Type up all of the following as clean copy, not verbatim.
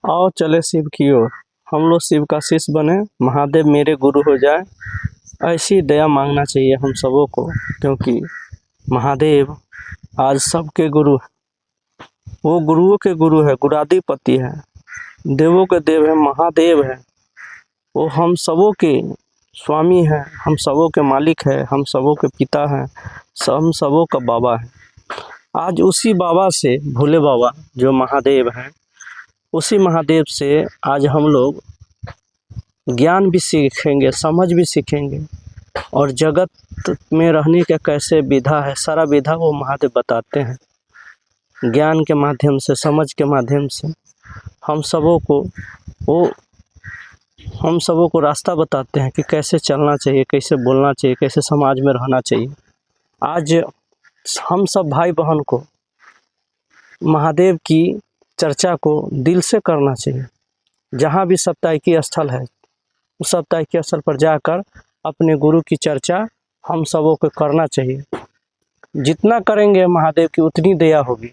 आओ चले शिव की ओर। हम लोग शिव का शिष्य बने, महादेव मेरे गुरु हो जाए। ऐसी दया मांगना चाहिए हम सबों को, क्योंकि महादेव आज सबके गुरु है। वो गुरुओं के गुरु है, गुराधिपति है, देवों के देव है, महादेव है। वो हम सबों के स्वामी है, हम सबों के मालिक है, हम सबों के पिता हैं, हम सबों का बाबा है। आज उसी बाबा से, भोले बाबा जो महादेव हैं, उसी महादेव से आज हम लोग ज्ञान भी सीखेंगे, समझ भी सीखेंगे, और जगत में रहने का कैसे विधा है, सारा विधा वो महादेव बताते हैं। ज्ञान के माध्यम से, समझ के माध्यम से हम सबों को रास्ता बताते हैं कि कैसे चलना चाहिए, कैसे बोलना चाहिए, कैसे समाज में रहना चाहिए। आज हम सब भाई बहन को महादेव की चर्चा को दिल से करना चाहिए। जहाँ भी साप्ताहिकी स्थल है, उस साप्ताहिकी स्थल पर जाकर अपने गुरु की चर्चा हम सबों को करना चाहिए। जितना करेंगे महादेव की उतनी दया होगी।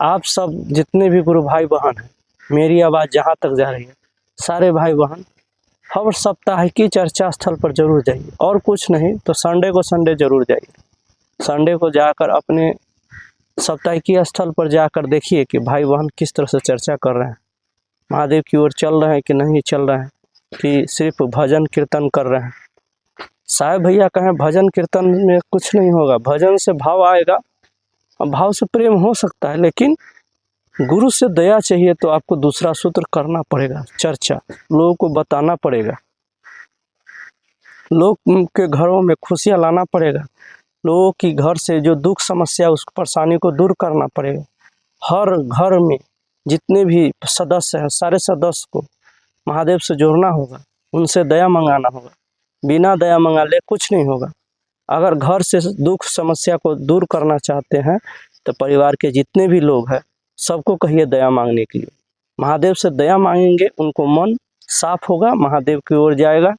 आप सब जितने भी गुरु भाई बहन हैं, मेरी आवाज़ जहाँ तक जा रही है, सारे भाई बहन हर साप्ताहिकी चर्चा स्थल पर जरूर जाइए, और कुछ नहीं तो संडे को संडे जरूर जाइए। संडे को जाकर अपने साप्ताहिकी स्थल पर जाकर देखिए कि भाई बहन किस तरह से चर्चा कर रहे हैं, महादेव की ओर चल रहे हैं कि नहीं चल रहे हैं, कि सिर्फ भजन कीर्तन कर रहे हैं। साहब भैया कहें भजन कीर्तन में कुछ नहीं होगा, भजन से भाव आएगा, भाव से प्रेम हो सकता है, लेकिन गुरु से दया चाहिए तो आपको दूसरा सूत्र करना पड़ेगा, चर्चा लोगों को बताना पड़ेगा, लोग के घरों में खुशियाँ लाना पड़ेगा, लोगों की घर से जो दुख समस्या उस परेशानी को दूर करना पड़ेगा। हर घर में जितने भी सदस्य हैं, सारे सदस्य को महादेव से जोड़ना होगा, उनसे दया मंगाना होगा। बिना दया मंगा ले कुछ नहीं होगा। अगर घर से दुख समस्या को दूर करना चाहते हैं तो परिवार के जितने भी लोग हैं सबको कहिए दया मांगने के लिए। महादेव से दया मांगेंगे, उनको मन साफ होगा, महादेव की ओर जाएगा।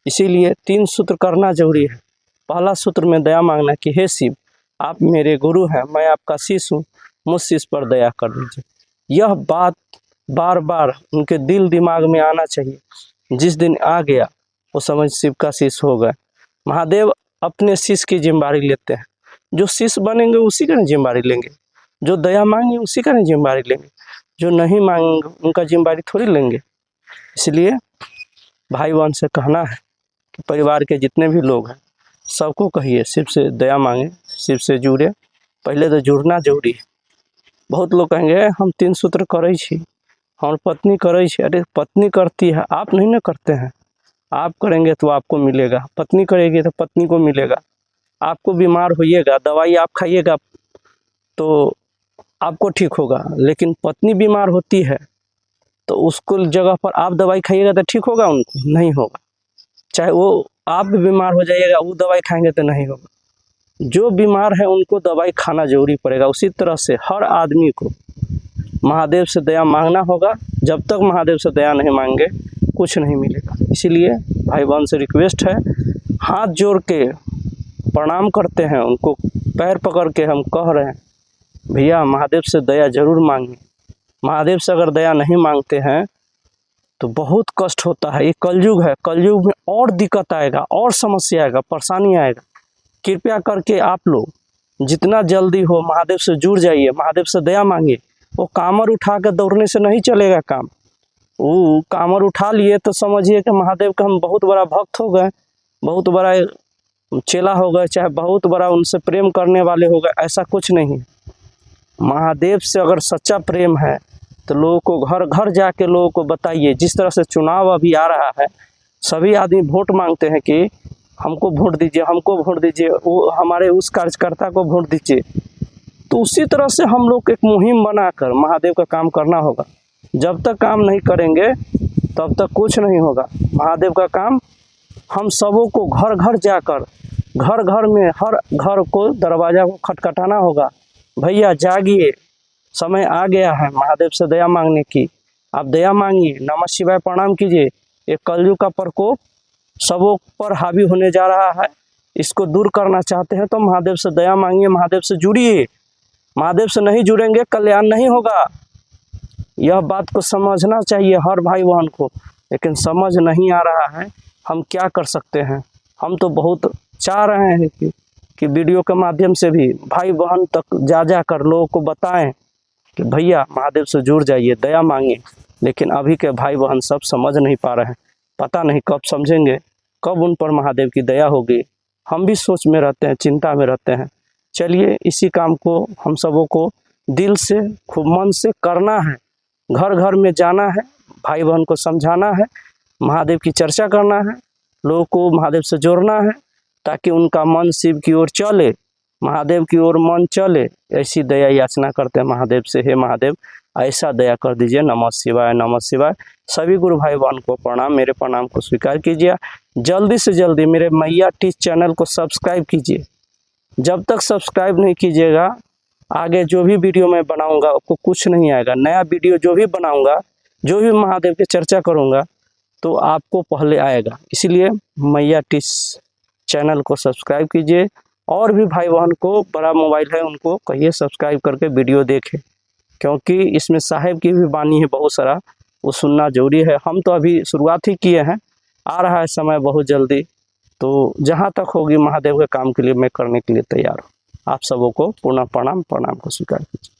इसीलिए 3 सूत्र करना जरूरी है। पहला सूत्र में दया मांगना कि हे शिव, आप मेरे गुरु हैं, मैं आपका शिष्य हूँ, मुझ शिष्य पर दया कर दीजिए। यह बात बार बार उनके दिल दिमाग में आना चाहिए। जिस दिन आ गया वो समझ शिव का शिष्य हो गए। महादेव अपने शिष्य की जिम्मेदारी लेते हैं। जो शिष्य बनेंगे उसी का जिम्मेदारी लेंगे, जो दया मांगे उसी का जिम्मेदारी लेंगे, जो नहीं मांगेंगे उनका जिम्मेदारी थोड़ी लेंगे। इसलिए भाई बहन से कहना है कि परिवार के जितने भी लोग हैं सबको कहिए शिव से दया मांगे, शिव से जुड़े। पहले तो जुड़ना जरूरी है। बहुत लोग कहेंगे हम 3 सूत्र करे छी, हम पत्नी करे छी। अरे पत्नी करती है, आप नहीं ना करते हैं। आप करेंगे तो आपको मिलेगा, पत्नी करेगी तो पत्नी को मिलेगा। आपको बीमार होइएगा, दवाई आप खाइएगा तो आपको ठीक होगा, लेकिन पत्नी बीमार होती है तो उसको जगह पर आप दवाई खाइएगा तो ठीक होगा? उनको नहीं होगा। चाहे वो आप भी बीमार हो जाइएगा, वो दवाई खाएंगे तो नहीं होगा। जो बीमार है उनको दवाई खाना जरूरी पड़ेगा। उसी तरह से हर आदमी को महादेव से दया मांगना होगा। जब तक महादेव से दया नहीं मांगे कुछ नहीं मिलेगा। इसीलिए भाई बहन से रिक्वेस्ट है, हाथ जोड़ के प्रणाम करते हैं, उनको पैर पकड़ के हम कह रहे हैं भैया महादेव से दया जरूर मांगिए। महादेव से अगर दया नहीं मांगते हैं तो बहुत कष्ट होता है। ये कलयुग है, कलयुग में और दिक्कत आएगा, और समस्या आएगा, परेशानी आएगा। कृपया करके आप लोग जितना जल्दी हो महादेव से जुड़ जाइए, महादेव से दया मांगिए। वो कामर उठा कर दौड़ने से नहीं चलेगा काम। वो कामर उठा लिए तो समझिए कि महादेव का हम बहुत बड़ा भक्त हो गए, बहुत बड़ा चेला हो गए, चाहे बहुत बड़ा उनसे प्रेम करने वाले हो गए। ऐसा कुछ नहीं। महादेव से अगर सच्चा प्रेम है तो लोगों को घर घर जाके लोगों को बताइए। जिस तरह से चुनाव अभी आ रहा है, सभी आदमी वोट मांगते हैं कि हमको वोट दीजिए, हमको वोट दीजिए, वो हमारे उस कार्यकर्ता को वोट दीजिए। तो उसी तरह से हम लोग एक मुहिम बनाकर महादेव का काम करना होगा। जब तक काम नहीं करेंगे तब तक कुछ नहीं होगा। महादेव का काम हम सबों को घर घर जाकर, घर घर में हर घर को दरवाज़ा को खटखटाना होगा। भैया जागिए, समय आ गया है महादेव से दया मांगने की। आप दया मांगिए, नमः शिवाय प्रणाम कीजिए। ये कलयुग का प्रकोप सबों पर हावी होने जा रहा है। इसको दूर करना चाहते हैं तो महादेव से दया मांगिए, महादेव से जुड़िए। महादेव से नहीं जुड़ेंगे कल्याण नहीं होगा। यह बात को समझना चाहिए हर भाई बहन को, लेकिन समझ नहीं आ रहा है। हम क्या कर सकते हैं। हम तो बहुत चाह रहे हैं कि वीडियो के माध्यम से भी भाई बहन तक जा कर लोगों को बताएं कि भैया महादेव से जुड़ जाइए, दया मांगे। लेकिन अभी के भाई बहन सब समझ नहीं पा रहे हैं। पता नहीं कब समझेंगे, कब उन पर महादेव की दया होगी। हम भी सोच में रहते हैं, चिंता में रहते हैं। चलिए इसी काम को हम सबों को दिल से खूब मन से करना है। घर घर में जाना है, भाई बहन को समझाना है, महादेव की चर्चा करना है, लोगों को महादेव से जोड़ना है, ताकि उनका मन शिव की ओर चले, महादेव की ओर मन चले। ऐसी दया याचना करते हैं महादेव से, हे महादेव ऐसा दया कर दीजिए। नमः शिवाय, नमः शिवाय। सभी गुरु भाई बहन को प्रणाम, मेरे प्रणाम को स्वीकार कीजिए। जल्दी से जल्दी मेरे मैया टीच चैनल को सब्सक्राइब कीजिए। जब तक सब्सक्राइब नहीं कीजिएगा, आगे जो भी वीडियो मैं बनाऊंगा आपको कुछ नहीं आएगा। नया वीडियो जो भी बनाऊंगा, जो भी महादेव की चर्चा करूंगा, तो आपको पहले आएगा। इसलिए मैया टीच चैनल को सब्सक्राइब कीजिए। और भी भाई बहन को बड़ा मोबाइल है उनको कहिए सब्सक्राइब करके वीडियो देखें, क्योंकि इसमें साहेब की भी बानी है बहुत सारा, वो सुनना जरूरी है। हम तो अभी शुरुआत ही किए हैं, आ रहा है समय बहुत जल्दी। तो जहाँ तक होगी महादेव के काम के लिए मैं करने के लिए तैयार हूँ। आप सबों को पुनः प्रणाम को स्वीकार कीजिए।